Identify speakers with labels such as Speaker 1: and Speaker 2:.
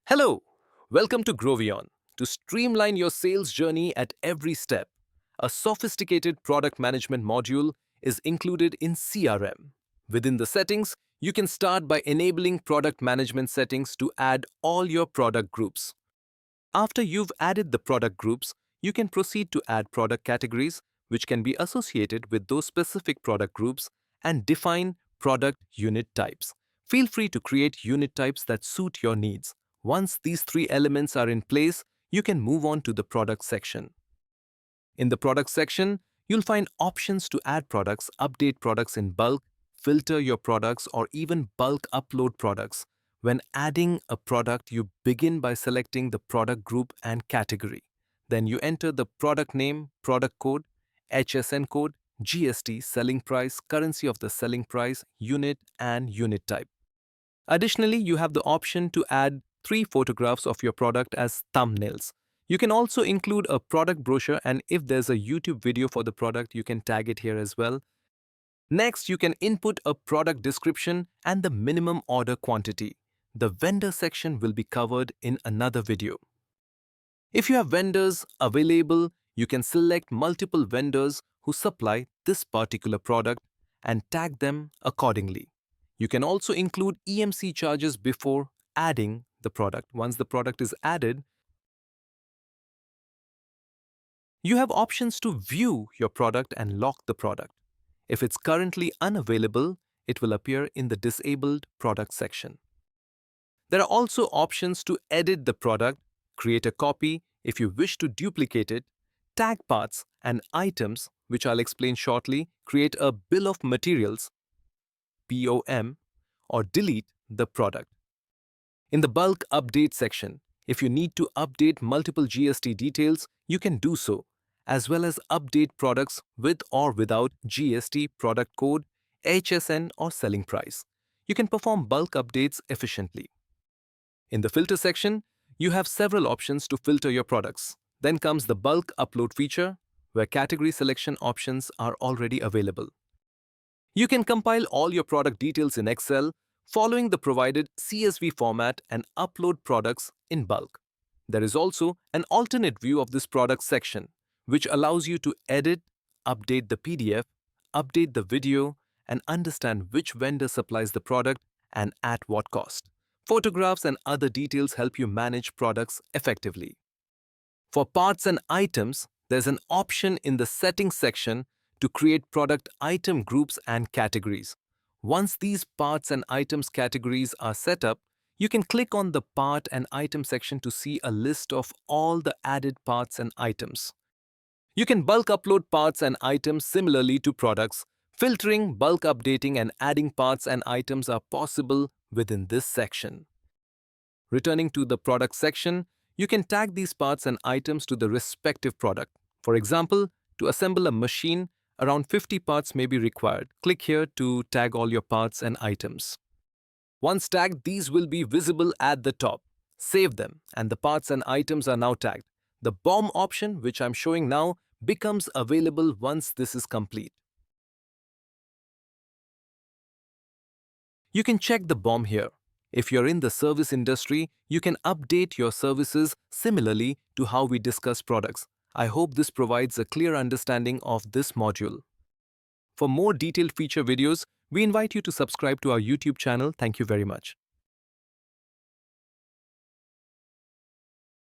Speaker 1: Hello, welcome to Groweon. To streamline your sales journey at every step, a sophisticated product management module is included in CRM. Within the settings, you can start by enabling product management settings to add all your product groups. After you've added the product groups, you can proceed to add product categories, which can be associated with those specific product groups, and define product unit types. Feel free to create unit types that suit your needs. Once these three elements are in place, you can move on to the product section. In the product section, you'll find options to add products, update products in bulk, filter your products, or even bulk upload products. When adding a product, you begin by selecting the product group and category. Then you enter the product name, product code, HSN code, GST, selling price, currency of the selling price, unit, and unit type. Additionally, you have the option to add 3 photographs of your product as thumbnails. You can also include a product brochure, and if there's a YouTube video for the product, you can tag it here as well. Next, you can input a product description and the minimum order quantity. The vendor section will be covered in another video. If you have vendors available, you can select multiple vendors who supply this particular product and tag them accordingly. You can also include EMC charges before adding the product. Once the product is added, you have options to view your product and lock the product. If it's currently unavailable, it will appear in the disabled product section. There are also options to edit the product, create a copy if you wish to duplicate it, tag parts and items, which I'll explain shortly, create a bill of materials, BOM, or delete the product. In the bulk update section, if you need to update multiple GST details, you can do so, as well as update products with or without GST, product code, HSN, or selling price. You can perform bulk updates efficiently. In the filter section, you have several options to filter your products. Then comes the bulk upload feature, where category selection options are already available. You can compile all your product details in Excel, following the provided CSV format, and upload products in bulk. There is also an alternate view of this product section, which allows you to edit, update the PDF, update the video, and understand which vendor supplies the product and at what cost. Photographs and other details help you manage products effectively. For parts and items, there's an option in the settings section to create product item groups and categories. Once these parts and items categories are set up, you can click on the part and item section to see a list of all the added parts and items. You can bulk upload parts and items similarly to products. Filtering, bulk updating, and adding parts and items are possible within this section. Returning to the product section, you can tag these parts and items to the respective product. For example, to assemble a machine, around 50 parts may be required. Click here to tag all your parts and items. Once tagged, these will be visible at the top. Save them, and the parts and items are now tagged. The BOM option, which I'm showing now, becomes available once this is complete. You can check the BOM here. If you're in the service industry, you can update your services similarly to how we discuss products. I hope this provides a clear understanding of this module. For more detailed feature videos, we invite you to subscribe to our YouTube channel. Thank you very much.